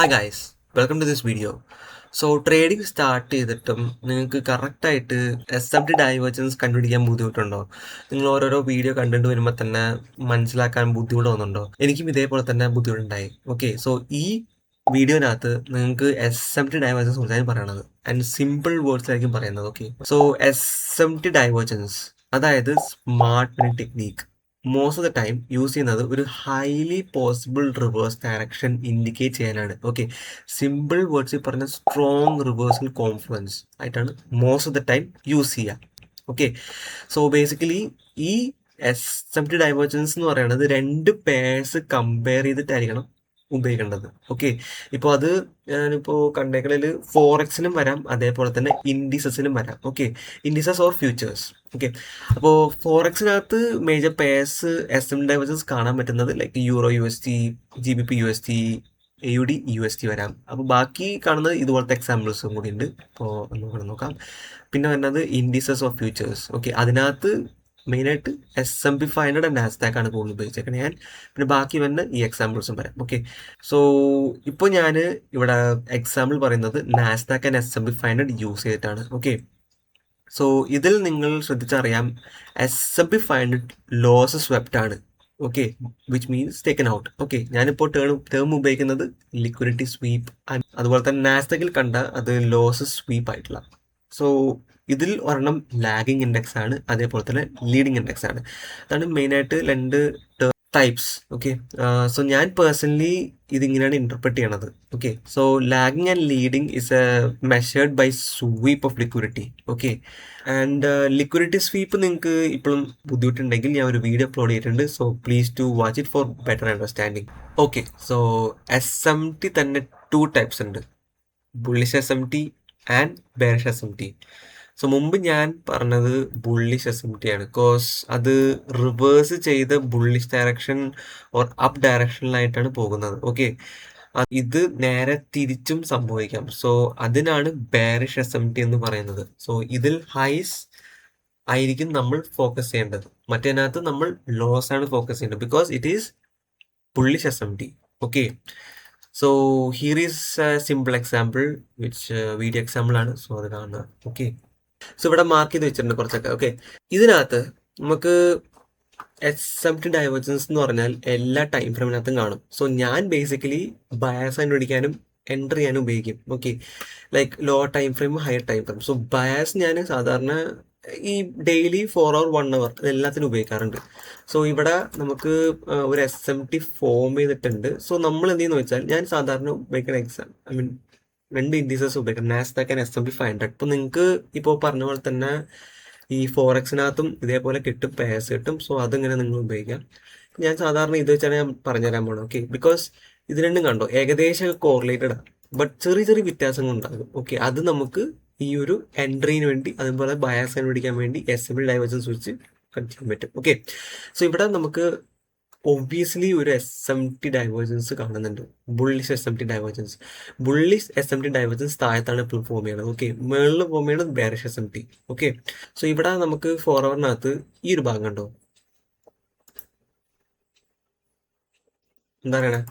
Hi guys, welcome to this video. So trading start ചെയ്തിട്ടും നിങ്ങൾക്ക് കറക്റ്റായിട്ട് എസ്എംടി ഡൈവേർജൻസ് കണ്ടുപിടിക്കാൻ ബുദ്ധിമുട്ടുണ്ടോ? നിങ്ങൾ ഓരോരോ വീഡിയോ കണ്ടിട്ട് വരുമ്പോൾ തന്നെ മനസ്സിലാക്കാൻ ബുദ്ധിമുട്ട് തോന്നുന്നുണ്ടോ? എനിക്കും ഇതേപോലെ തന്നെ ബുദ്ധിമുട്ടുണ്ടായി. ഓക്കെ, സോ ഈ വീഡിയോനകത്ത് നിങ്ങൾക്ക് എസ്എംടി ഡൈവേർജൻസ് കുറിച്ചാണ് പറയണത് ആൻഡ് സിമ്പിൾ വേർഡ്സ് ആയിരിക്കും പറയുന്നത്. ഓക്കെ, സോ എസ്എംടി ഡൈവേർജൻസ് അതായത് smart money technique most of the time use ചെയ്യുന്നത് ഒരു highly possible reverse direction indicate ചെയ്യാനാണ്. ഓക്കെ, സിമ്പിൾ വേർഡ്സിൽ പറഞ്ഞ സ്ട്രോങ് റിവേഴ്സൽ കോൺഫ്ലുവൻസ് ആയിട്ടാണ് most of the time use ചെയ്യുക. ഓക്കെ, സോ ബേസിക്കലി ഈ എസ്എംടി ഡൈവേർജൻസ് എന്ന് പറയുന്നത് രണ്ട് പേഴ്സ് കമ്പയർ ചെയ്തിട്ടായിരിക്കണം ഉപയോഗിക്കേണ്ടത്. ഓക്കെ, ഇപ്പോൾ അത് ഞാനിപ്പോൾ കണ്ടേക്കണിൽ ഫോറക്സിനും വരാം, അതേപോലെ തന്നെ ഇൻഡിസസിനും വരാം. Okay, indices or futures. Okay, അപ്പോൾ ഫോറക്സിനകത്ത് മേജർ പേഴ്സ് എസ്എം ഡൈവേർജൻസ് കാണാൻ പറ്റുന്നത് like euro USD, GBP USD, AUD USD വരാം. അപ്പോൾ ബാക്കി കാണുന്നത് ഇതുപോലത്തെ എക്സാമ്പിൾസും കൂടി ഉണ്ട്. അപ്പോൾ ഒന്നുകൂടെ നോക്കാം. പിന്നെ വരുന്നത് ഇൻഡിസസ് ഓഫ് ഫ്യൂച്ചേഴ്സ്. ഓക്കെ, അതിനകത്ത് മെയിനായിട്ട് SP 500 ആൻഡ് നാസ്ഡാക്ക് ആണ് കൂടുതൽ ഉപയോഗിച്ചേക്കുന്നത് ഞാൻ. പിന്നെ ബാക്കി വന്ന ഈ എക്സാമ്പിൾസും വരാം. ഓക്കെ, സോ ഇപ്പോൾ ഞാൻ ഇവിടെ എക്സാമ്പിൾ പറയുന്നത് നാസ്ഡാക്ക് ആൻഡ് SP 500 യൂസ് ചെയ്തിട്ടാണ്. ഓക്കെ, സോ ഇതിൽ നിങ്ങൾ ശ്രദ്ധിച്ചറിയാം SP 500 ലോസസ് സ്വെപ്റ്റ് ആണ്. Okay, which means taken out. Okay, ഞാനിപ്പോൾ ടേം ഉപയോഗിക്കുന്നത് ലിക്വിഡിറ്റി സ്വീപ്പ്. അതുപോലെ തന്നെ നാസ്ഡാക്കിൽ കണ്ട അത് ലോസസ് സ്വീപ്പ് ആയിട്ടുള്ള. സോ ഇതിൽ ഒരെണ്ണം ലാഗിങ് ഇൻഡെക്സ് ആണ്, അതേപോലെ തന്നെ ലീഡിങ് ഇൻഡെക്സ് ആണ്. അതാണ് മെയിനായിട്ട് രണ്ട് ടൈപ്സ്. ഓക്കെ, സോ ഞാൻ പേഴ്സണലി ഇതിങ്ങനെയാണ് ഇന്റർപ്രറ്റ് ചെയ്യണത്. Okay, so lagging and leading is measured by sweep of liquidity. Okay, and liquidity sweep നിങ്ങൾക്ക് ഇപ്പോഴും ബുദ്ധിമുട്ടുണ്ടെങ്കിൽ ഞാൻ ഒരു വീഡിയോ അപ്ലോഡ് ചെയ്തിട്ടുണ്ട്. So please to watch it for better understanding. Okay, so SMT തന്നെ 2 ടൈപ്സ് ഉണ്ട്, bullish SMT and bearish SMT. So മുമ്പ് ഞാൻ പറഞ്ഞത് ബുള്ളിഷ് SMT ആണ്, ബിക്കോസ് അത് റിവേഴ്സ് ചെയ്ത ബുള്ളിഷ് ഡയറക്ഷൻ ഓർ അപ്പ് ഡയറക്ഷനിലായിട്ടാണ് പോകുന്നത്. ഓക്കെ, ഇത് നേരെ തിരിച്ചും സംഭവിക്കാം. സോ അതിനാണ് ബെയറിഷ് SMT എന്ന് പറയുന്നത്. സോ ഇതിൽ ഹൈസ് ആയിരിക്കും നമ്മൾ ഫോക്കസ് ചെയ്യേണ്ടത്, മറ്റേതിനകത്ത് നമ്മൾ ലോസ് ആണ് ഫോക്കസ് ചെയ്യേണ്ടത്, because it is bullish SMT. Okay, so here is simple example which video example ആണ്. സോ അത് കാണുക. ഓക്കെ, സോ ഇവിടെ മാർക്ക് ചെയ്ത് വെച്ചിട്ടുണ്ട് കുറച്ചൊക്കെ. ഓക്കെ, ഇതിനകത്ത് നമുക്ക് SMT ഡൈവേർജൻസ് എന്ന് പറഞ്ഞാൽ എല്ലാ ടൈം ഫ്രെയിമിനകത്തും കാണും. സോ ഞാൻ ബേസിക്കലി ബയാസ് കണ്ടുപിടിക്കാനും എൻ്റർ ചെയ്യാനും ഉപയോഗിക്കും. Okay, like low time frame, higher time frame. So bias ഞാൻ സാധാരണ ഈ ഡെയിലി 4 hour 1 hour എല്ലാത്തിനും ഉപയോഗിക്കാറുണ്ട്. സോ ഇവിടെ നമുക്ക് ഒരു SMT ഫോം ചെയ്തിട്ടുണ്ട്. സോ നമ്മൾ എന്ത് ചെയ്യുന്ന വെച്ചാൽ ഞാൻ സാധാരണ ഉപയോഗിക്കുന്ന രണ്ട് ഇൻഡിസസ് ഉപയോഗിക്കാം, നാസ്ഡാക്ക് ആൻഡ് SP 500. ഇപ്പോൾ നിങ്ങൾക്ക് ഇപ്പോൾ പറഞ്ഞ പോലെ തന്നെ ഈ ഫോറക്സിനകത്തും ഇതേപോലെ കിട്ടും, പേഴ്സ് കിട്ടും. സോ അതിങ്ങനെ നിങ്ങൾ ഉപയോഗിക്കാം. ഞാൻ സാധാരണ ഇത് വെച്ചാണ് ഞാൻ പറഞ്ഞുതരാൻ പോകണം. ഓക്കെ, ബിക്കോസ് ഇത് രണ്ടും കണ്ടോ ഏകദേശം കോറിലേറ്റഡ് ആണ്, ബട്ട് ചെറിയ ചെറിയ വ്യത്യാസങ്ങൾ ഉണ്ടാകും. ഓക്കെ, അത് നമുക്ക് ഈ ഒരു എൻട്രീന് വേണ്ടി അതുപോലെ ബയാസ് കണ്ടുപിടിക്കാൻ വേണ്ടി SMT ഡൈവേർജൻസ് വെച്ച് കണ്ടുപിടിക്കാൻ പറ്റും. ഓക്കെ, സോ ഇവിടെ നമുക്ക് ഒബ്വിയസ്ലി ഒരു SMT ഡൈവേർജൻസ് കാണുന്നുണ്ട്, bullish SMT divergence. Bullish SMT divergence താഴത്താണ് എപ്പോഴും ഫോം ചെയ്യണത്. ഓക്കെ, മുകളിൽ ഫോം ചെയ്യണത് ബെയറിഷ് SMT. ഓക്കെ, സോ ഇവിടെ നമുക്ക് 4 hourനകത്ത് ഈ ഒരു ഭാഗം കണ്ടോ, എന്താ പറയണേ,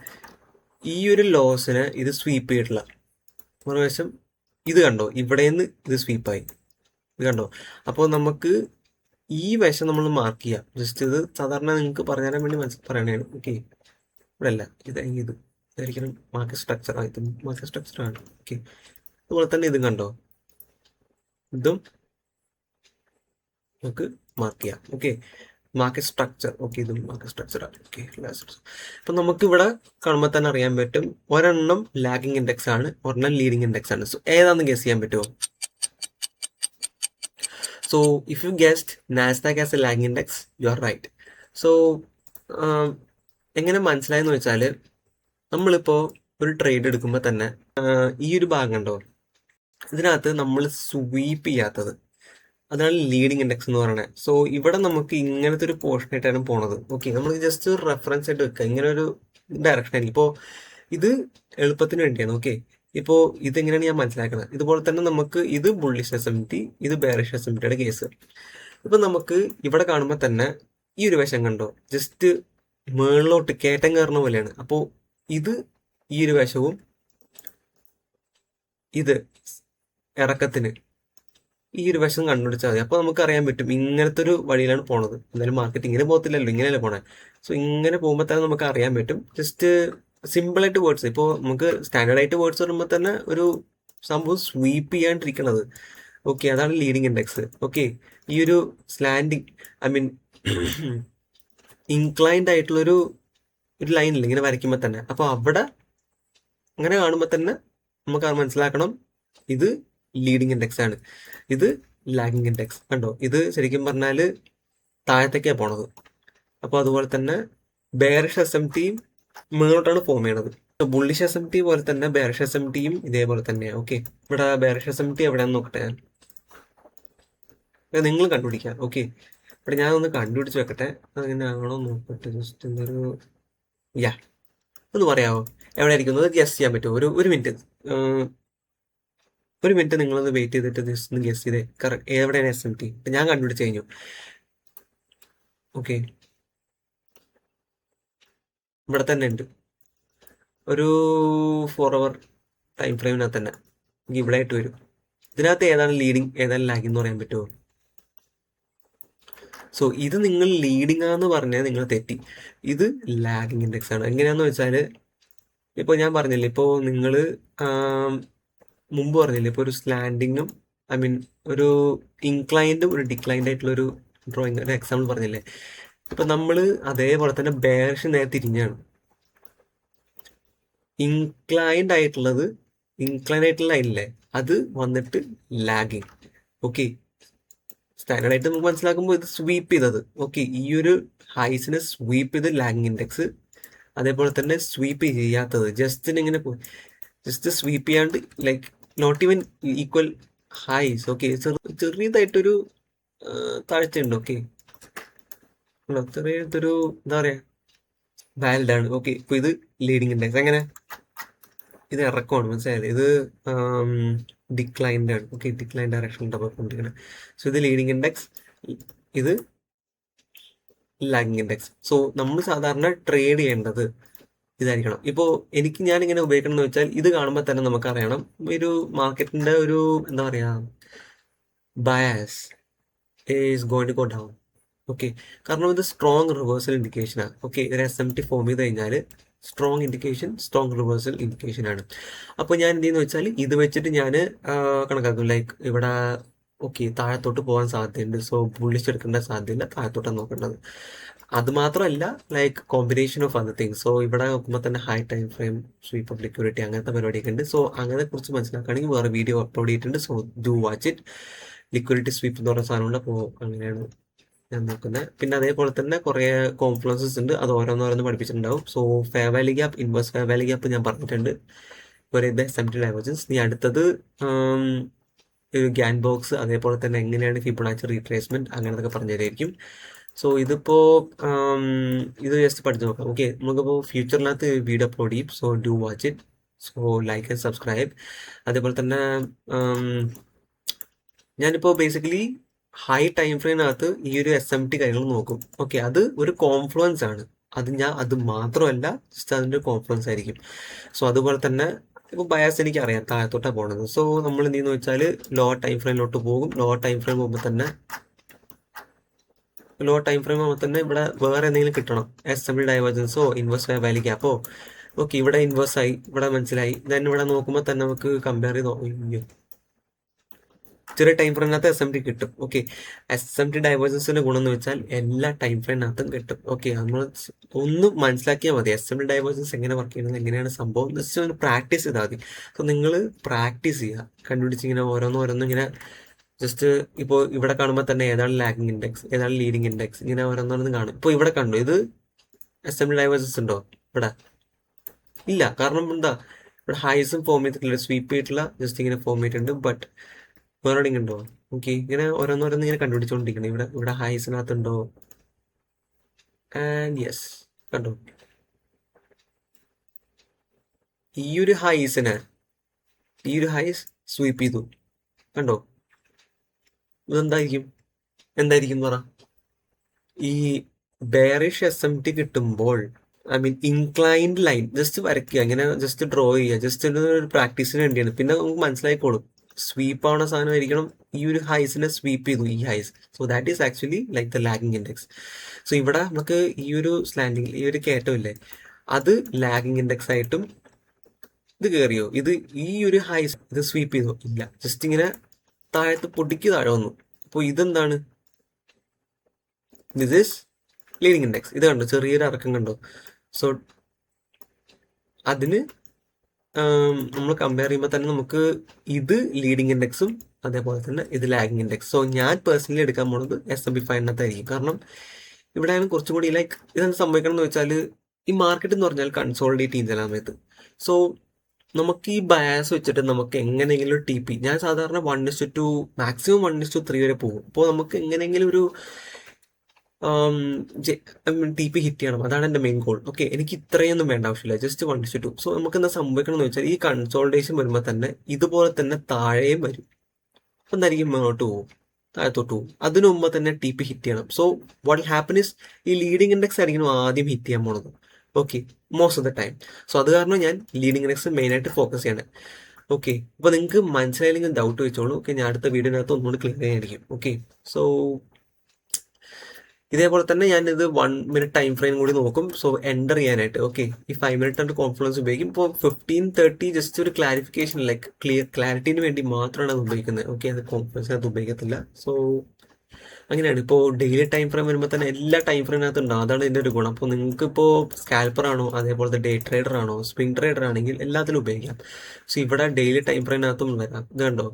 ഈ ഒരു ലോസിനെ ഇത് സ്വീപ്പ് ചെയ്തിട്ടില്ല. മറുവശം ഇത് കണ്ടോ, ഇവിടെ നിന്ന് ഇത് സ്വീപ്പായി, ഇത് കണ്ടോ. അപ്പോൾ നമുക്ക് ഈ വശം നമ്മൾ മാർക്ക് ചെയ്യാം. ജസ്റ്റ് ഇത് സാധാരണ നിങ്ങൾക്ക് പറഞ്ഞു തരാൻ വേണ്ടി പറയണതാണ്. ഓക്കെ, ഇവിടെ അല്ല, ഇതായിരിക്കണം മാർക്കറ്റ് സ്ട്രക്ചർ. ഇത് മാർക്കറ്റ് സ്ട്രക്ചർ ആണ്. ഓക്കെ, അതുപോലെ തന്നെ ഇതും കണ്ടോ, ഇതും നമുക്ക് മാർക്ക് ചെയ്യാം. Okay, market structure. ഓക്കെ, ഇതും മാർക്കറ്റ് സ്ട്രക്ചർ ആണ്. ഓക്കെ, അപ്പം നമുക്ക് ഇവിടെ കാണുമ്പോൾ തന്നെ അറിയാൻ പറ്റും ഒരെണ്ണം ലാഗിങ് ഇൻഡെക്സ് ആണ്, ഒരെണ്ണം ലീഡിങ് ഇൻഡെക്സ് ആണ്. സോ ഏതാണെന്ന് ഗസ് ചെയ്യാൻ പറ്റുമോ? So if you guessed Nasdaq as a lagging index, you are right. So എങ്ങനെ മനസ്സിലായെന്ന് വെച്ചാൽ നമ്മളിപ്പോൾ ഒരു ട്രേഡ് എടുക്കുമ്പോൾ തന്നെ ഈ ഒരു ഭാഗം കണ്ടോ, ഇതിനകത്ത് നമ്മൾ സ്വീപ്പ് ചെയ്യാത്തത്, അതാണ് ലീഡിങ് ഇൻഡെക്സ് എന്ന് പറയുന്നത്. സോ ഇവിടെ നമുക്ക് ഇങ്ങനത്തെ ഒരു പോർഷൻ ആയിട്ടാണ് പോണത്. ഓക്കെ, നമ്മൾ ജസ്റ്റ് ഒരു റെഫറൻസ് ആയിട്ട് വെക്കുക, ഇങ്ങനെ ഒരു ഡയറക്ഷൻ ആയിരിക്കും. ഇപ്പോൾ ഇത് എളുപ്പത്തിന് വേണ്ടിയാണ്. ഓക്കെ, ഇപ്പോൾ ഇതെങ്ങനെയാണ് ഞാൻ മനസ്സിലാക്കുന്നത്, ഇതുപോലെ തന്നെ നമുക്ക് ഇത് ബുള്ളിഷ് SMT, ഇത് ബെയറിഷ് SMTയുടെ കേസ്. ഇപ്പം നമുക്ക് ഇവിടെ കാണുമ്പോൾ തന്നെ ഈ ഒരു വശം കണ്ടോ, ജസ്റ്റ് മേളിലോട്ട് കയറ്റം കയറുന്ന പോലെയാണ്. അപ്പോൾ ഇത് ഈ ഒരു വശവും ഇത് ഇറക്കത്തിന് ഈ ഒരു വശം കണ്ടുപിടിച്ചാൽ മതി. അപ്പോൾ നമുക്ക് അറിയാൻ പറ്റും ഇങ്ങനത്തെ ഒരു വഴിയിലാണ് പോണത്. എന്തായാലും മാർക്കറ്റ് ഇങ്ങനെ പോകത്തില്ലല്ലോ, ഇങ്ങനെയല്ലേ പോണേ. സോ ഇങ്ങനെ പോകുമ്പോൾ തന്നെ നമുക്ക് അറിയാൻ പറ്റും. ജസ്റ്റ് സിമ്പിളായിട്ട് വേർഡ്സ്, ഇപ്പോൾ നമുക്ക് സ്റ്റാൻഡേർഡ് ആയിട്ട് വേർഡ്സ് പറയുമ്പോൾ തന്നെ ഒരു സംഭവം സ്വീപ്പ് ചെയ്യാണ്ടിരിക്കണത്. ഓക്കെ, അതാണ് ലീഡിങ് ഇൻഡെക്സ്. ഓക്കെ, ഈ ഒരു സ്ലാൻഡിങ്, ഐ മീൻ ഇൻക്ലൈൻഡ് ആയിട്ടുള്ളൊരു ഒരു ലൈനില്ല ഇങ്ങനെ വരയ്ക്കുമ്പോൾ തന്നെ. അപ്പോൾ അവിടെ അങ്ങനെ കാണുമ്പോൾ തന്നെ നമുക്ക് അത് മനസ്സിലാക്കണം ഇത് ലീഡിങ് ഇൻഡെക്സ് ആണ്, ഇത് ലാഗിങ് ഇൻഡെക്സ്. കണ്ടോ, ഇത് ശരിക്കും പറഞ്ഞാൽ താഴത്തേക്കാണ് പോണത്. അപ്പോൾ അതുപോലെ തന്നെ ബെയറിഷ് എസ് എം ടിയും മുന്നോട്ടാണ് ഫോം ചെയ്യണത്. ബുള്ളിഷ് എസ് എം ടി പോലെ തന്നെ ബെയറിഷ് എസ് എം ടിയും ഇതേപോലെ തന്നെയാണ്. ഓക്കെ, ഇവിടെ ബെയറിഷ് എസ് എം ടി എവിടെയാണെന്ന് നോക്കട്ടെ, നിങ്ങൾ കണ്ടുപിടിക്കാം. ഓക്കെ, ഇവിടെ ഞാൻ ഒന്ന് കണ്ടുപിടിച്ച് വെക്കട്ടെ, അങ്ങനെ ആണോ നോക്കട്ടെ. ജസ്റ്റ് എന്തൊരു യാ ഒന്ന് പറയാമോ എവിടെ ആയിരിക്കുന്നത് ഗസ് ചെയ്യാൻ പറ്റുമോ? ഒരു മിനിറ്റ്, ഒരു മിനിറ്റ് നിങ്ങളൊന്ന് വെയിറ്റ് ചെയ്തിട്ട് ജസ്റ്റ് ഒന്ന് ഗസ് ചെയ്തേ. കറക്റ്റ് എവിടെയാണ് എസ് എം ടി? ഞാൻ കണ്ടുപിടിച്ച് കഴിഞ്ഞു. ഓക്കെ, ഇവിടെ തന്നെ ഉണ്ട് ഒരു 4 അവർ ടൈം ഫ്രെയിമിനകത്ത് തന്നെ ഇവിടെ ആയിട്ട് വരും. ഇതിനകത്ത് ഏതാണ് ലീഡിങ് ഏതാണ് ലാഗിങ് എന്ന് പറയാൻ പറ്റുമോ? സോ ഇത് നിങ്ങൾ ലീഡിങ് ആണെന്ന് പറഞ്ഞാൽ നിങ്ങൾ തെറ്റി. ഇത് ലാഗിങ് ഇൻഡെക്സ് ആണ്. എങ്ങനെയാന്ന് വെച്ചാൽ ഇപ്പോൾ ഞാൻ പറഞ്ഞില്ലേ, ഇപ്പോൾ നിങ്ങൾ മുമ്പ് പറഞ്ഞില്ലേ, ഇപ്പോൾ ഒരു സ്ലാൻഡിങ്ങും ഐ മീൻ ഒരു ഇൻക്ലൈൻഡും ഒരു ഡിക്ലൈൻഡ് ആയിട്ടുള്ള ഒരു ഡ്രോയിങ് ഒരു എക്സാമ്പിൾ പറഞ്ഞില്ലേ. ഇപ്പം നമ്മൾ അതേപോലെ തന്നെ ബെയറിഷ് നേരെ തിരിഞ്ഞാണ്. ഇൻക്ലൈൻഡ് ആയിട്ടുള്ള ലൈനില്ലേ, അത് വന്നിട്ട് ലാഗിങ്. ഓക്കെ, സ്റ്റാൻഡേർഡ് ആയിട്ട് നമുക്ക് മനസ്സിലാക്കുമ്പോൾ ഇത് സ്വീപ്പ് ചെയ്തത്. ഓക്കെ, ഈ ഒരു ഹൈസിനെ സ്വീപ്പ് ചെയ്ത് ലാഗിങ് ഇൻഡെക്സ്. അതേപോലെ തന്നെ സ്വീപ്പ് ചെയ്യാത്തത് ജസ്റ്റ് ഇങ്ങനെ ജസ്റ്റ് സ്വീപ്പ് ചെയ്യാണ്ട് like not even equal highs. Okay, ചെറിയതായിട്ടൊരു താഴ്ചയുണ്ട്. ഓക്കെ, ചെറിയതൊരു എന്താ പറയാ വാലിഡ് ആണ്. ഓക്കെ, ഇപ്പൊ ഇത് ലീഡിങ് ഇൻഡെക്സ്. എങ്ങനെ ഇത് ഇറക്കമാണ്, മനസ്സിലായത്? ഇത് ഡിക്ലൈൻഡ് ആണ്. ഓക്കെ, ഡിക്ലൈൻ ഡയറക്ഷനിൽ പോയിക്കൊണ്ടിരിക്കുന്നത്. സോ ഇത് ലീഡിങ് ഇൻഡെക്സ്, ഇത് ലാഗിങ് ഇൻഡെക്സ്. സോ നമ്മൾ സാധാരണ ട്രേഡ് ചെയ്യേണ്ടത് ഇതായിരിക്കണം. ഇപ്പോൾ ഞാനിങ്ങനെ ഉപയോഗിക്കണമെന്ന് വെച്ചാൽ ഇത് കാണുമ്പോൾ തന്നെ നമുക്കറിയണം ഒരു മാർക്കറ്റിന്റെ ഒരു എന്താ പറയാ bias is going to go down. Okay, കാരണം ഇത് സ്ട്രോങ് റിവേഴ്സൽ ഇൻഡിക്കേഷനാണ്. ഓക്കെ, ഒരു എസ് എം ടി ഫോം ചെയ്ത് കഴിഞ്ഞാൽ strong indication, strong reversal indication ആണ്. അപ്പോൾ ഞാൻ എന്ത് ചെയ്യുന്നു വെച്ചാൽ ഇത് വെച്ചിട്ട് ഞാൻ കണക്കാക്കും. ലൈക്ക് ഇവിടെ ഓക്കെ താഴത്തോട്ട് പോകാൻ സാധ്യതയുണ്ട്, സോ ബുള്ളിഷ് സാധ്യതയില്ല, താഴത്തോട്ടാണ് നോക്കേണ്ടത്. അത് മാത്രമല്ല like combination of other things. So ഇവിടെ നോക്കുമ്പോൾ തന്നെ high time frame, sweep of liquidity, അങ്ങനത്തെ പരിപാടിയൊക്കെ ഉണ്ട്. സോ അങ്ങനെ കുറിച്ച് മനസ്സിലാക്കുകയാണെങ്കിൽ വേറെ വീഡിയോ അപ്ലോഡ് ചെയ്തിട്ടുണ്ട്. So do watch it. Liquidity sweep എന്ന് പറഞ്ഞ സാധനമുണ്ട്. അപ്പോൾ അങ്ങനെയാണ് ഞാൻ നോക്കുന്നത്. പിന്നെ അതേപോലെ തന്നെ കുറേ കോൺഫ്ലുവൻസസ് ഉണ്ട്, അത് ഓരോന്നോരോന്ന് പഠിപ്പിച്ചിട്ടുണ്ടാവും. So fair value gap, inverse fair value gap ഞാൻ പറഞ്ഞിട്ടുണ്ട്. ഒരു സെമറ്റി ഡൈവേർജൻസ്. നീ അടുത്തത് ഒരു ഗ്യാൻ ബോക്സ്, അതേപോലെ തന്നെ എങ്ങനെയാണ് ഫിബൊനാച്ചി റീട്രേസ്മെന്റ് അങ്ങനത്തൊക്കെ പറഞ്ഞു തരായിരിക്കും. സോ ഇതിപ്പോൾ ഇത് ജസ്റ്റ് പഠിച്ചു നോക്കാം. ഓക്കെ, നമുക്കിപ്പോൾ ഫ്യൂച്ചറിനകത്ത് വീഡിയോ അപ്ലോഡ് ചെയ്യും. So do watch it. So like and subscribe. അതേപോലെ തന്നെ ഞാനിപ്പോൾ ബേസിക്കലി ഹൈ ടൈം ഫ്രെയിമിനകത്ത് ഈ ഒരു എസ് എം ടി കാര്യങ്ങൾ നോക്കും. ഓക്കെ, അത് ഒരു കോൺഫ്ലുവൻസ് ആണ്. അത് മാത്രമല്ല, ജസ്റ്റ് അതിൻ്റെ കോൺഫ്ലുവൻസ് ആയിരിക്കും. സോ അതുപോലെ തന്നെ ഇപ്പോൾ ബയാസ് എനിക്ക് അറിയാം താഴത്തോട്ടാണ് പോകണത്. സോ നമ്മൾ എന്ത് ചെയ്യുന്നു വെച്ചാൽ ലോ ടൈം ഫ്രെയിമിലോട്ട് പോകും. ലോ ടൈം ഫ്രെയിം പോകുമ്പോൾ തന്നെ ഇവിടെ വേറെ എന്തെങ്കിലും കിട്ടണം. എസ് എം ടി ഡൈവേർജൻസോ ഇൻവേഴ്സ് വാല്യൂ ഗ്യാപ്പോ. ഓക്കെ, ഇവിടെ ഇൻവേഴ്സ് ആയി, ഇവിടെ മനസ്സിലായി. ദെൻ ഇവിടെ നോക്കുമ്പോൾ തന്നെ നമുക്ക് കമ്പയർ ചെയ്ത് ചെറിയ ടൈം ഫ്രെയിമിനകത്ത് എസ് എം ടി കിട്ടും. ഓക്കെ, എസ് എം ടി ഡൈവേർജൻസിന്റെ ഗുണം എന്ന് വെച്ചാൽ എല്ലാ ടൈം ഫ്രെയിമിനകത്തും കിട്ടും. ഓക്കെ, നമ്മൾ ഒന്ന് മനസ്സിലാക്കിയാൽ മതി എസ് എം ടി ഡൈവേർജൻസ് എങ്ങനെ വർക്ക് ചെയ്യുന്നത്, എങ്ങനെയാണ് സംഭവം. ജസ്റ്റ് ഒന്ന് പ്രാക്ടീസ് ചെയ്താൽ മതി. സോ നിങ്ങൾ പ്രാക്ടീസ് ചെയ്യുക, കണ്ടുപിടിച്ച് ഇങ്ങനെ ഓരോന്നും ഇങ്ങനെ ജസ്റ്റ് ഇപ്പോൾ ഇവിടെ കാണുമ്പോൾ തന്നെ ഏതാണ് ലാഗിങ് ഇൻഡെക്സ്, ഏതാണ് ലീഡിങ് ഇൻഡെക്സ്, ഇങ്ങനെ ഓരോന്നോരോന്ന് കാണും. ഇപ്പോൾ ഇവിടെ കണ്ടു, ഇത് എസ് എം ടി ഡൈവേർജൻസ് ഉണ്ടോ? ഇവിടെ ഇല്ല. കാരണം എന്താ, ഇവിടെ ഹൈസും ഫോം ചെയ്തിട്ടില്ല, സ്വീപ്പ് ചെയ്തിട്ടില്ല, ജസ്റ്റ് ഇങ്ങനെ ഫോം ചെയ്തിട്ടുണ്ട്. ബട്ട് വേറെ ഉണ്ടോ? ഓക്കെ, ഇങ്ങനെ ഓരോന്നോരോന്ന് ഇങ്ങനെ കണ്ടുപിടിച്ചോണ്ടിരിക്കണം. ഇവിടെ ഹൈസിനകത്തുണ്ടോ? ആൻഡ് യെസ്, കണ്ടോ, ഈ ഒരു ഹൈസ് സ്വീപ്പ് ചെയ്തു. കണ്ടോ, എന്തായിരിക്കും പറ. ഈ ബെയറിഷ് എസ് എം ടി കിട്ടുമ്പോൾ ഇൻക്ലൈൻഡ് ലൈൻ ജസ്റ്റ് വരയ്ക്കുക, ഇങ്ങനെ ജസ്റ്റ് ഡ്രോ ചെയ്യുക, ജസ്റ്റ് ഒരു പ്രാക്ടീസിന് വേണ്ടിയാണ്. പിന്നെ നമുക്ക് മനസ്സിലായിക്കോളും സ്വീപ്പ് ആവുന്ന സാധനമായിരിക്കണം. ഈ ഒരു ഹൈസിനെ സ്വീപ്പ് ചെയ്തു, ഈ highs. So that is actually like the lagging index. So ഇവിടെ നമുക്ക് ഈ ഒരു സ്ലാൻഡിങ്, ഈ ഒരു കയറ്റം ഇല്ലേ, അത് ലാഗിങ് ഇൻഡെക്സ് ആയിട്ടും ഇത് കയറിയോ, ഇത് ഈ ഒരു ഹൈസ് ഇത് സ്വീപ്പ് ചെയ്തോ, ഇല്ല, ജസ്റ്റ് ഇങ്ങനെ താഴത്ത് പൊടിക്ക് താഴെ വന്നു. അപ്പോൾ ഇതെന്താണ്, ദിസ് ഈസ് ലീഡിങ് ഇൻഡെക്സ്. ഇത് കണ്ടോ, ചെറിയൊരു ഇറക്കം കണ്ടോ. സോ അതിന് നമ്മൾ കമ്പയർ ചെയ്യുമ്പോൾ തന്നെ നമുക്ക് ഇത് ലീഡിങ് ഇൻഡെക്സും അതേപോലെ തന്നെ ഇത് ലാഗിങ് ഇൻഡെക്സ്. സോ ഞാൻ പേഴ്സണലി എടുക്കാൻ പോകുന്നത് S&P 500 കാരണം ഇവിടെയാണ് കുറച്ചും കൂടി ലൈക്ക് ഇതെന്ത് സംഭവിക്കണം എന്ന് വെച്ചാൽ ഈ മാർക്കറ്റ് എന്ന് പറഞ്ഞാൽ കൺസോളിഡേറ്റ് ചെയ്യുന്ന സമയത്ത്. സോ നമുക്ക് ഈ ബയാസ് വെച്ചിട്ട് നമുക്ക് എങ്ങനെയെങ്കിലും ഒരു TP, ഞാൻ സാധാരണ 1:2 മാക്സിമം 1:3 വരെ പോകും. അപ്പോൾ നമുക്ക് എങ്ങനെയെങ്കിലും ഒരു TP ഹിറ്റ് ചെയ്യണം, അതാണ് എൻ്റെ മെയിൻ ഗോൾ. ഓക്കെ, എനിക്ക് ഇത്രയൊന്നും വേണ്ട ആവശ്യമില്ല, ജസ്റ്റ് 1:2. സോ നമുക്ക് എന്താ സംഭവിക്കണം എന്ന് വെച്ചാൽ ഈ കൺസോൾട്ടേഷൻ വരുമ്പോൾ തന്നെ ഇതുപോലെ തന്നെ താഴെയും വരും. അപ്പം എന്തായിരിക്കും, മുന്നോട്ട് പോകും, താഴത്തോട്ട് പോകും. അതിനു മുമ്പ് തന്നെ TP ഹിറ്റ് ചെയ്യണം. സോ വാട്ട് ഹാപ്പൻ ഇസ് ഈ ലീഡിങ് ഇൻഡെക്സ് ആയിരിക്കും ആദ്യം ഹിറ്റ് ചെയ്യാൻ പോണത്. Okay, most of the time. So അത് കാരണം ഞാൻ ലീഡിങ് ഇൻഡെക്സ് മെയിനായിട്ട് ഫോക്കസ് ചെയ്യണം. ഓക്കെ, അപ്പോൾ നിങ്ങൾക്ക് മനസ്സിലായില്ലെങ്കിൽ ഡൗട്ട് വെച്ചോളൂ. ഓക്കെ, ഞാൻ അടുത്ത വീഡിയോനകത്ത് ഒന്നുകൂടി ക്ലിയർ ചെയ്യാനായിരിക്കും. ഓക്കെ, സോ ഇതേപോലെ തന്നെ ഞാൻ ഇത് 1 മിനിറ്റ് ടൈം ഫ്രെയിം കൂടി നോക്കും. സോ എൻ്റർ ചെയ്യാനായിട്ട് ഓക്കെ, ഈ 5 മിനിറ്റ് ആണ് കോൺഫിഡൻസ് ഉപയോഗിക്കും. ഇപ്പോൾ 15-30 ജസ്റ്റ് ഒരു ക്ലാരിഫിക്കേഷൻ, ലൈക്ക് ക്ലാരിറ്റിന് വേണ്ടി മാത്രമാണ് അത് ഉപയോഗിക്കുന്നത്. ഓക്കെ, അത് കോൺഫിഡൻസിനകത്ത് ഉപയോഗിക്കത്തില്ല. സോ അങ്ങനെയാണ്. ഇപ്പോൾ ഡെയിലി ടൈം ഫ്രെയിം വരുമ്പോൾ തന്നെ എല്ലാ ടൈം ഫ്രെയിമിനകത്ത് ഉണ്ടാവും, അതാണ് ഇതിൻ്റെ ഒരു ഗുണം. അപ്പോൾ നിങ്ങൾക്ക് ഇപ്പോൾ സ്കാൽപ്പർ ആണോ, അതേപോലത്തെ ഡേ ട്രേഡർ ആണോ, സ്വിംഗ് ട്രേഡർ ആണെങ്കിൽ എല്ലാത്തിലും ഉപയോഗിക്കാം. സോ ഇവിടെ ഡെയിലി ടൈം ഫ്രെയിമിനകത്തും വരാം. ഇത് കണ്ടോ,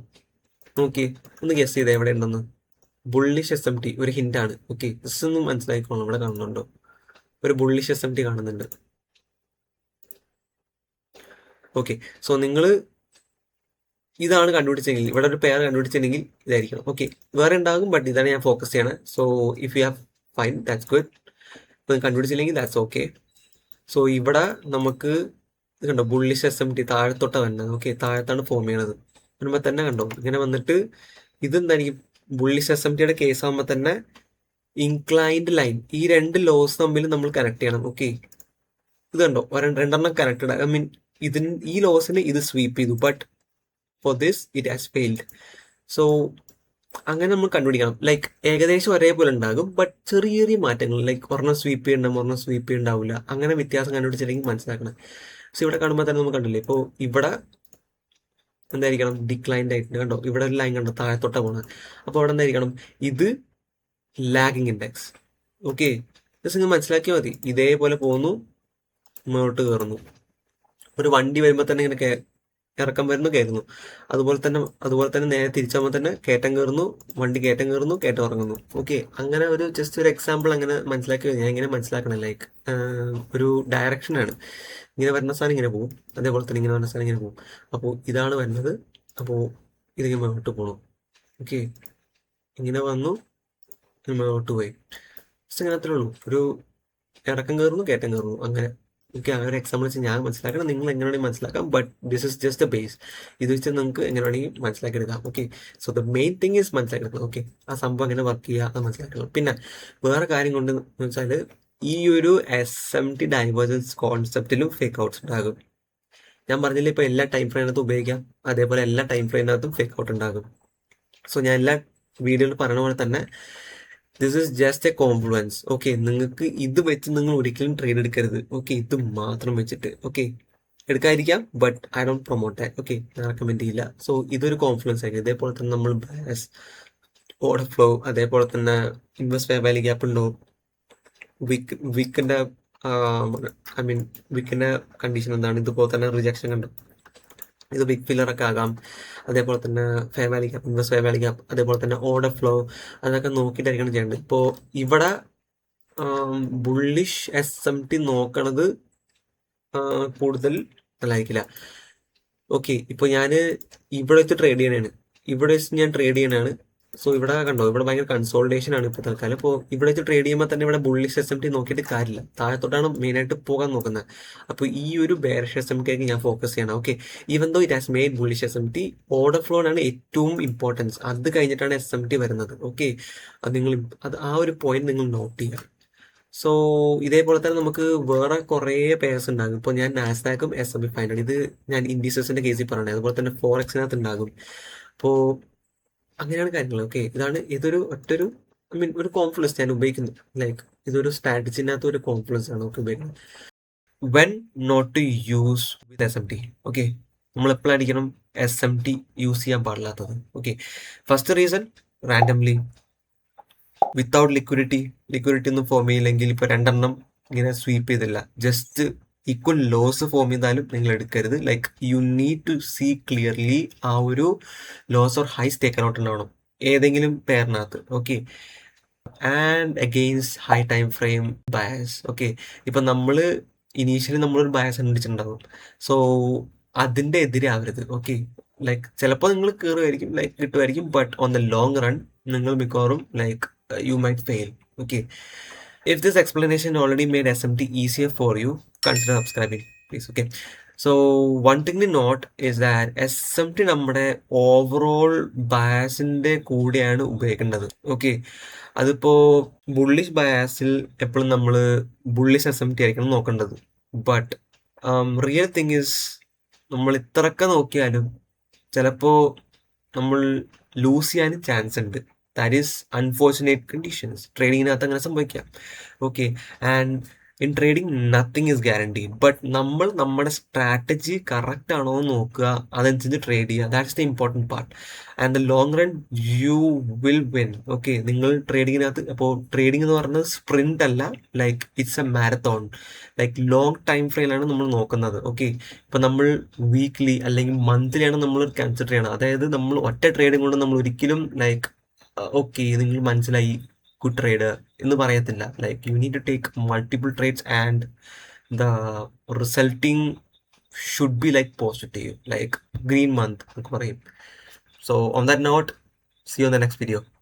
നോക്കി ഒന്ന് ഗസ് ചെയ്തേ എവിടെ ഉണ്ടെന്ന്. ബുള്ളിഷ് SMT ഒരു ഹിൻ്റാണ്. ഓക്കെ, ജസ്റ്റ് ഒന്ന് മനസ്സിലാക്കിക്കോളാം. ഇവിടെ കാണുന്നുണ്ടോ, ഒരു ബുള്ളിഷ് SMT കാണുന്നുണ്ട്. ഓക്കെ, സോ നിങ്ങൾ ഇതാണ് കണ്ടുപിടിച്ചെങ്കിൽ, ഇവിടെ ഒരു പെയർ കണ്ടുപിടിച്ചിട്ടുണ്ടെങ്കിൽ ഇതായിരിക്കണം. ഓക്കെ, വേറെ ഉണ്ടാകും, ബട്ട് ഇതാണ് ഞാൻ ഫോക്കസ് ചെയ്യണത്. So if you have fine, that's good. ഇപ്പോൾ കണ്ടുപിടിച്ചില്ലെങ്കിൽ ദാറ്റ്സ് ഓക്കെ. സോ ഇവിടെ നമുക്ക് ഇത് കണ്ടോ, ബുള്ളിഷ് SMT താഴത്തോട്ടാണ് വരുന്നത്. ഓക്കെ, താഴത്താണ് ഫോം ചെയ്യണത്. വരുമ്പോൾ തന്നെ കണ്ടോ ഇങ്ങനെ വന്നിട്ട് ഇതെന്തായിരിക്കും, ബുള്ളിഷ് SMTയുടെ കേസ് ആകുമ്പോൾ തന്നെ ഇൻക്ലൈൻഡ് ലൈൻ, ഈ രണ്ട് ലോസ് തമ്മിൽ നമ്മൾ കണക്ട് ചെയ്യണം. ഓക്കെ, ഇത് കണ്ടോ രണ്ടെണ്ണം കണക്റ്റഡ്. ഈ ലോസിന് ഇത് സ്വീപ്പ് ചെയ്തു, but for this it has failed. So അങ്ങനെ നമ്മൾ കണ്ടുപിടിക്കണം. ലൈക്ക് ഏകദേശം ഒരേപോലെ ഉണ്ടാകും, ബട്ട് ചെറിയ ചെറിയ മാറ്റങ്ങൾ, ലൈക്ക് ഒരെണ്ണം സ്വീപ്പ് ചെയ്യണ്ടാവും, ഒരെണ്ണം സ്വീപ്പ് ചെയ്യണ്ടാവില്ല. അങ്ങനെ വ്യത്യാസം കണ്ടുപിടിച്ചില്ലെങ്കിൽ മനസ്സിലാക്കണം. സോ ഇവിടെ കാണുമ്പോൾ തന്നെ നമുക്ക് കണ്ടില്ലേ, ഇപ്പോൾ ഇവിടെ എന്തായിരിക്കണം, ഡിക്ലൈൻഡ് ആയിട്ട് കണ്ടോ, ഇവിടെ ഒരു ലൈൻ കണ്ടോ താഴത്തോട്ടാണ് പോകുന്നത്. അപ്പോൾ അവിടെ എന്തായിരിക്കണം, ഇത് ലാഗിങ് ഇൻഡെക്സ്. ഓക്കെ, ജസ്റ്റ് നിങ്ങൾ മനസ്സിലാക്കിയാൽ മതി. ഇതേപോലെ പോകുന്നു, മുന്നോട്ട് കയറുന്നു. ഒരു വണ്ടി വരുമ്പോൾ തന്നെ ഇങ്ങനെ ഇറക്കം വരുന്നു, കയറുന്നു. അതുപോലെ തന്നെ നേരെ തിരിച്ചാകുമ്പോൾ തന്നെ കയറ്റം കയറുന്നു, വണ്ടി കയറ്റം കയറുന്നു, കയറ്റം ഇറങ്ങുന്നു. ഓക്കെ, അങ്ങനെ ഒരു ജസ്റ്റ് ഒരു എക്സാമ്പിൾ അങ്ങനെ മനസ്സിലാക്കി. ഞാൻ ഇങ്ങനെ മനസ്സിലാക്കണം, ലൈക്ക് ഒരു ഡയറക്ഷനാണ്. ഇങ്ങനെ വരുന്ന സാധനം ഇങ്ങനെ പോകും, അതേപോലെ തന്നെ ഇങ്ങനെ വരുന്ന സാധനം ഇങ്ങനെ പോകും. അപ്പോൾ ഇതാണ് വരുന്നത്. അപ്പോൾ ഇതിങ്ങനെ മുന്നോട്ട് പോകണം. ഓക്കെ, ഇങ്ങനെ വന്നു, മുന്നോട്ട് പോയി. ജസ്റ്റ് അങ്ങനെ അത്രേ ഉള്ളൂ. ഒരു ഇറക്കം കയറുന്നു, കയറ്റം കയറുന്നു, അങ്ങനെ. ഓക്കെ, ആ ഒരു എക്സാമ്പിൾ വെച്ച് ഞാൻ മനസ്സിലാക്കണം, നിങ്ങൾ എങ്ങനെ വേണമെങ്കിൽ മനസ്സിലാക്കാം. But this is just the base. ഇത് വെച്ച് നിങ്ങൾക്ക് എങ്ങനെ വേണമെങ്കിൽ മനസ്സിലാക്കിയെടുക്കാം. Okay, so the main thing is മനസ്സിലാക്കിയെടുക്കണം. ഓക്കെ, ആ സംഭവം എങ്ങനെ വർക്ക് ചെയ്യുക അത് മനസ്സിലാക്കണം. പിന്നെ വേറെ കാര്യം കൊണ്ട് വെച്ചാൽ ഈ ഒരു SMT ഡൈവേർജൻസ് കോൺസെപ്റ്റിലും ഫേക്ക് ഔട്ട്സ് ഉണ്ടാകും. ഞാൻ പറഞ്ഞില്ല, ഇപ്പോൾ എല്ലാ ടൈം ഫ്രെയിമിനകത്തും ഉപയോഗിക്കാം, അതേപോലെ എല്ലാ ടൈം ഫ്രെയിമിനകത്തും ഫേക്ക് ഔട്ട് ഉണ്ടാകും. സോ ഞാൻ എല്ലാ വീഡിയോയിൽ പറയുന്ന പോലെ തന്നെ this is just A compliments. Okay, നിങ്ങൾക്ക് ഇത് വെച്ച് നിങ്ങൾ ഒരിക്കലും ട്രേഡ് എടുക്കരുത്. ഓക്കെ, ഇത് മാത്രം വെച്ചിട്ട് ഓക്കെ എടുക്കാതിരിക്കാം, but I don't promote that. Okay, ഞാൻ റെക്കമെൻഡ് ചെയ്യില്ല. സോ ഇതൊരു കോൺഫിഡൻസ് ആയിരിക്കും. ഇതേപോലെ തന്നെ നമ്മൾ ബയസ്, ഓർഡർ ഫ്ലോ, അതേപോലെ തന്നെ ഇൻവെസ്റ്റ് ഫെയർ വാല്യൂ ഗ്യാപ്പ് ഉണ്ടോ, വിക്കിന്റെ വിക്കിന്റെ കണ്ടീഷൻ എന്താണ്, ഇതുപോലെ തന്നെ റിജക്ഷൻ കണ്ടു, ഇത് ബിഗ് ഫില്ലറൊക്കെ ആകാം. അതേപോലെ തന്നെ fair value gap, invest fair value gap, അതേപോലെ തന്നെ ഓർഡർ ഫ്ലോ, അതൊക്കെ നോക്കിയിട്ടായിരിക്കണം ചെയ്യേണ്ടത്. ഇപ്പോൾ ഇവിടെ ബുള്ളിഷ് SMT നോക്കണത് കൂടുതൽ നല്ലതായിരിക്കില്ല. ഓക്കെ, ഇപ്പോൾ ഞാൻ ഇവിടെ വെച്ച് ട്രേഡ് ചെയ്യണതാണ്, ഇവിടെ വെച്ച് ഞാൻ ട്രേഡ് ചെയ്യണതാണ്. സോ ഇവിടെ കണ്ടോ, ഇവിടെ ഭയങ്കര കൺസോൾട്ടേഷൻ ആണ് ഇപ്പോൾ തൽക്കാലം. ഇപ്പോൾ ഇവിടെ വെച്ച് ട്രേഡ് ചെയ്യുമ്പോൾ തന്നെ ഇവിടെ ബുള്ളിഷ് SMT നോക്കിയിട്ട് കാര്യമില്ല, താഴത്തോട്ടാണ് മെയിനായിട്ട് പോകാൻ നോക്കുന്നത്. അപ്പോൾ ഈ ഒരു ബെയറിഷ് SMT ആയിരിക്കും ഞാൻ ഫോക്കസ് ചെയ്യണം. Okay, even though it has made bullish SMT, order ഫ്ലോനാണ് ഏറ്റവും ഇമ്പോർട്ടൻസ്. അത് കഴിഞ്ഞിട്ടാണ് SMT വരുന്നത്. ഓക്കെ, അത് ആ ഒരു പോയിന്റ് നിങ്ങൾ നോട്ട് ചെയ്യുക. സോ ഇതേപോലെ തന്നെ നമുക്ക് വേറെ കുറേ പേഴ്സ് ഉണ്ടാകും. ഇപ്പോൾ ഞാൻ നാസ്ഡാക്കും S&P 500 ഇത് ഞാൻ ഇൻഡിസസിന്റെ കേസിൽ പറയണേ. അതുപോലെ തന്നെ ഫോറക്സിനകത്ത് ഉണ്ടാകും. അപ്പോൾ അങ്ങനെയാണ് കാര്യങ്ങൾ. ഓക്കെ, ഇതൊരു ഐ മീൻ ഒരു കോൺഫ്ലുവൻസ് ഞാൻ ഉപയോഗിക്കുന്നു. ലൈക്ക് ഇതൊരു സ്ട്രാറ്റജിനകത്ത് ഒരു കോൺഫ്ലുവൻസ് ആണ് നമുക്ക് ഉപയോഗിക്കുന്നത്. When not to use with SMT. Okay, നമ്മൾ എപ്പോഴായിരിക്കണം SMT യൂസ് ചെയ്യാൻ പാടില്ലാത്തത്? Okay, first reason randomly without liquidity ഒന്നും ഫോം ചെയ്യില്ലെങ്കിൽ ഇപ്പോൾ 2 ഇങ്ങനെ സ്വീപ്പ് ചെയ്തില്ല, ജസ്റ്റ് ഈക്വൽ ലോസ് ഫോം ചെയ്താലും നിങ്ങൾ എടുക്കരുത്. Like you need to see clearly ആ ഒരു lows or high taken out ഉണ്ടാവണം ഏതെങ്കിലും പെയറിനകത്ത്. Okay, and against high time frame bias. Okay, ഇപ്പം നമ്മൾ ഇനീഷ്യലി നമ്മളൊരു ബയസ് കണ്ടുപിടിച്ചിട്ടുണ്ടാവും. സോ അതിൻ്റെ എതിരെ ആവരുത്. ഓക്കെ, ലൈക്ക് ചിലപ്പോൾ നിങ്ങൾ കയറുമായിരിക്കും, ലൈക്ക് കിട്ടുമായിരിക്കും, but on the long run നിങ്ങൾ മിക്കവാറും like you might fail. Okay, if this explanation already made SMT easier for you, consider subscribing please. Okay, so one thing to note is that SMT നമ്മുടെ overall ബയാസിന്റെ കൂടെയാണ് ഉപയോഗിക്കേണ്ടത്. Okay, അതിപ്പോൾ bullish ബയാസിൽ എപ്പോഴും നമ്മൾ bullish SMT ആയിരിക്കണം നോക്കേണ്ടത്. But real thing is നമ്മൾ ഇത്രയൊക്കെ നോക്കിയാലും ചിലപ്പോൾ നമ്മൾ ലൂസ് ചെയ്യാനും ചാൻസ് ഉണ്ട്. That is unfortunate conditions. ട്രേഡിങ്ങിനകത്ത് അങ്ങനെ സംഭവിക്കാം. Okay, and in trading nothing is guaranteed. But നമ്മൾ നമ്മുടെ സ്ട്രാറ്റജി കറക്റ്റ് ആണോ എന്ന് നോക്കുക, അതനുസരിച്ച് ട്രേഡ് ചെയ്യുക. That's the important part. And the long run you will win. Okay, നിങ്ങൾ ട്രേഡിങ്ങിനകത്ത് അപ്പോൾ ട്രേഡിംഗ് എന്ന് പറയുന്നത് സ്പ്രിന്റ് അല്ല, like it's a marathon. Like long time ഫ്രെയിലാണ് നമ്മൾ നോക്കുന്നത്. ഓക്കെ, ഇപ്പം നമ്മൾ വീക്ക്ലി അല്ലെങ്കിൽ മന്ത്ലിയാണ് നമ്മൾ കൺസിഡർ ചെയ്യണം. അതായത് നമ്മൾ ഒറ്റ ട്രേഡിങ് കൊണ്ട് നമ്മൾ ഒരിക്കലും ലൈക്ക് ഓക്കെ നിങ്ങൾ മനസ്സിലായി ഗുഡ് ട്രേഡ് എന്ന് പറയത്തില്ല. Like you need to take multiple trades and the resulting should be like positive, like green month എന്നൊക്കെ പറയും. So on that note, see you on the next video.